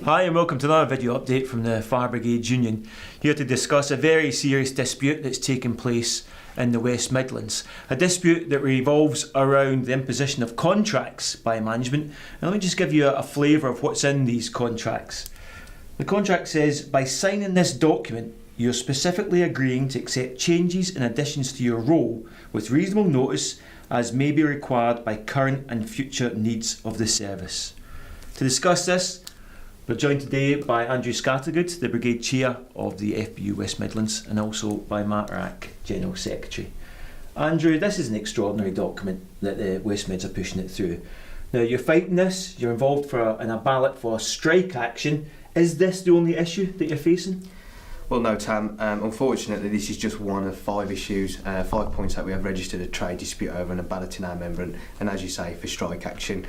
Hi and welcome to another video update from the Fire Brigade Union, here to discuss a very serious dispute that's taken place in the West Midlands. A dispute that revolves around the imposition of contracts by management. And let me just give you a flavour of what's in these contracts. The contract says, by signing this document, you're specifically agreeing to accept changes and additions to your role with reasonable notice as may be required by current and future needs of the service. To discuss this, we're joined today by Andrew Scattergood, the Brigade Chair of the FBU West Midlands, and also by Matt Rack, General Secretary. Andrew, this is an extraordinary document that the West Mids are pushing it through. Now, you're fighting this, you're involved in a ballot for strike action. Is this the only issue that you're facing? Well, no, Tam. Unfortunately, this is just one of 5 issues, 5 points that we have registered a trade dispute over and a balloting our member, and as you say, for strike action.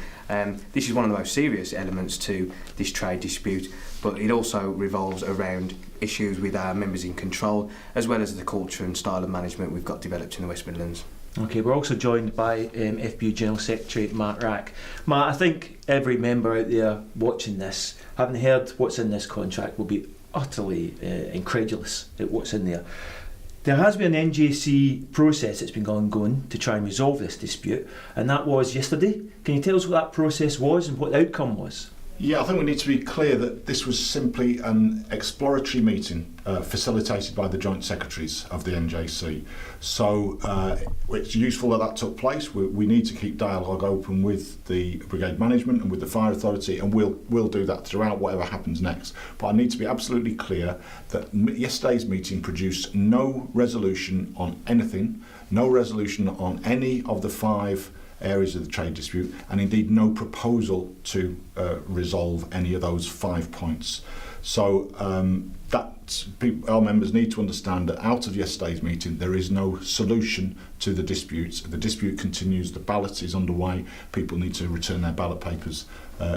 This is one of the most serious elements to this trade dispute, but it also revolves around issues with our members in control, as well as the culture and style of management we've got developed in the West Midlands. Okay, we're also joined by FBU General Secretary Matt Rack. Matt, I think every member out there watching this, having heard what's in this contract, will be utterly incredulous at what's in there. There has been an NJC process that's been ongoing to try and resolve this dispute, and that was yesterday. Can you tell us what that process was and what the outcome was? Yeah, I think we need to be clear that this was simply an exploratory meeting facilitated by the Joint Secretaries of the NJC. So it's useful that took place. We need to keep dialogue open with the Brigade Management and with the Fire Authority, and we'll do that throughout whatever happens next. But I need to be absolutely clear that yesterday's meeting produced no resolution on anything, no resolution on any of the 5 areas of the trade dispute, and indeed no proposal to resolve any of those 5 points. So our members need to understand that out of yesterday's meeting there is no solution to the dispute. The dispute continues, the ballot is underway, people need to return their ballot papers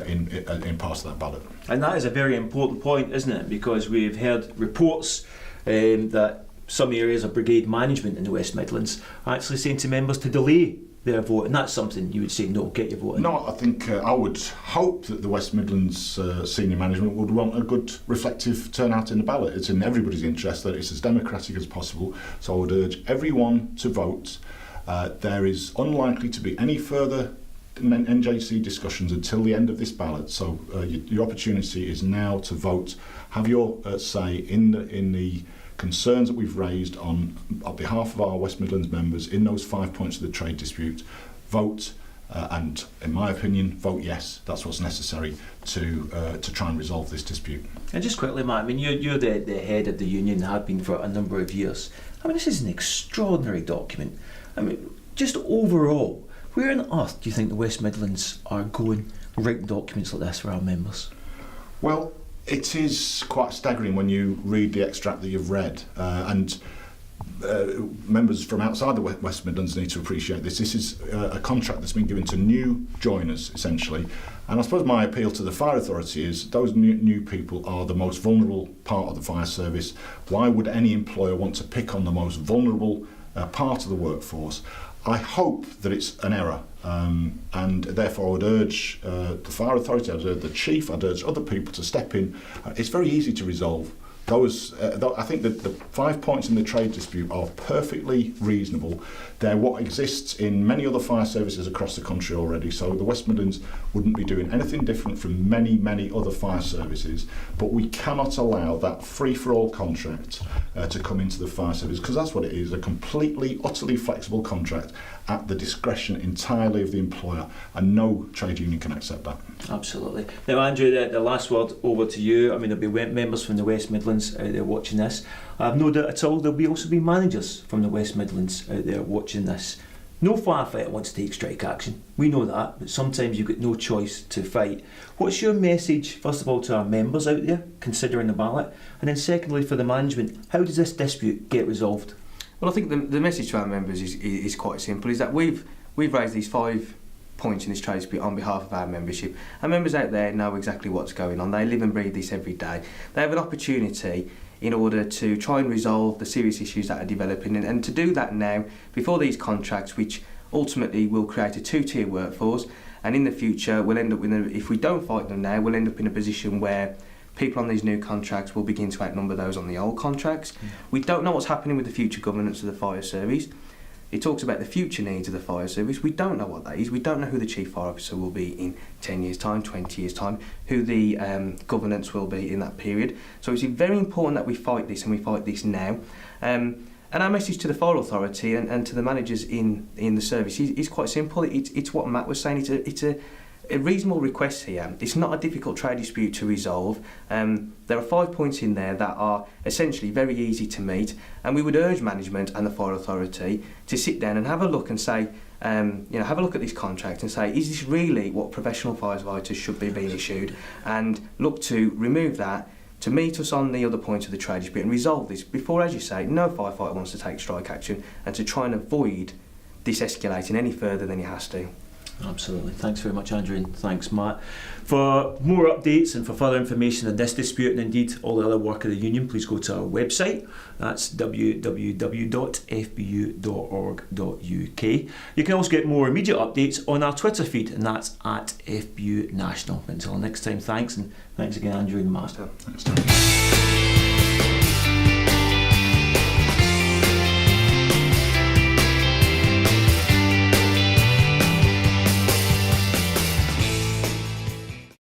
in part of that ballot. And that is a very important point, isn't it? Because we've heard reports that some areas of brigade management in the West Midlands are actually saying to members to delay their vote, and that's something you would say, no, get your vote in. No, I think I would hope that the West Midlands senior management would want a good reflective turnout in the ballot. It's in everybody's interest that it's as democratic as possible, so I would urge everyone to vote. There is unlikely to be any further NJC discussions until the end of this ballot, so your opportunity is now to vote, have your say in the concerns that we've raised on behalf of our West Midlands members in those 5 points of the trade dispute. Vote, and in my opinion, vote yes. That's what's necessary to try and resolve this dispute. And just quickly, Matt, I mean, you're the head of the union, have been for a number of years. I mean, this is an extraordinary document. I mean, just overall, where on earth do you think the West Midlands are going writing documents like this for our members? Well, it is quite staggering when you read the extract that you've read, and members from outside the West Midlands need to appreciate this. This is a contract that's been given to new joiners, essentially. And I suppose my appeal to the Fire Authority is those new people are the most vulnerable part of the fire service. Why would any employer want to pick on the most vulnerable part of the workforce? I hope that it's an error, and therefore I would urge the Fire Authority, I'd urge the Chief, I'd urge other people to step in. It's very easy to resolve. I think that the 5 points in the trade dispute are perfectly reasonable. They're what exists in many other fire services across the country already, so the West Midlands wouldn't be doing anything different from many other fire services, but we cannot allow that free-for-all contract to come into the fire service, because that's what it is, a completely, utterly flexible contract at the discretion entirely of the employer, and no trade union can accept that. Absolutely. Now, Andrew, the last word over to you. I mean, there'll be members from the West Midlands out there watching this. I have no doubt at all there'll also be managers from the West Midlands out there watching this. No firefighter wants to take strike action. We know that, but sometimes you've got no choice to fight. What's your message, first of all, to our members out there considering the ballot? And then secondly, for the management, how does this dispute get resolved? Well, I think the message to our members is quite simple, is that we've raised these 5 points in this trade dispute on behalf of our membership. Our members out there know exactly what's going on. They live and breathe this every day. They have an opportunity in order to try and resolve the serious issues that are developing, and to do that now before these contracts, which ultimately will create a 2-tier workforce, and in the future we'll end up if we don't fight them now, we'll end up in a position where people on these new contracts will begin to outnumber those on the old contracts. We don't know what's happening with the future governance of the fire service. It talks about the future needs of the fire service. We don't know what that is. We don't know who the chief fire officer will be in 10 years' time, 20 years' time, who the governance will be in that period. So it's very important that we fight this, and we fight this now. And our message to the Fire Authority and to the managers in the service is quite simple. It's what Matt was saying. It's a reasonable request here. It's not a difficult trade dispute to resolve. There are 5 points in there that are essentially very easy to meet, and we would urge management and the Fire Authority to sit down and have a look and say, have a look at this contract and say, is this really what professional firefighters should be being issued? And look to remove that, to meet us on the other points of the trade dispute and resolve this before, as you say, no firefighter wants to take strike action, and to try and avoid this escalating any further than it has to. Absolutely. Thanks very much, Andrew, and thanks, Matt. For more updates and for further information on this dispute and indeed all the other work of the union, please go to our website. That's www.fbu.org.uk. You can also get more immediate updates on our Twitter feed, and that's at FBU National. Until next time, thanks, and thanks again, Andrew and Matt. Thanks, Tom.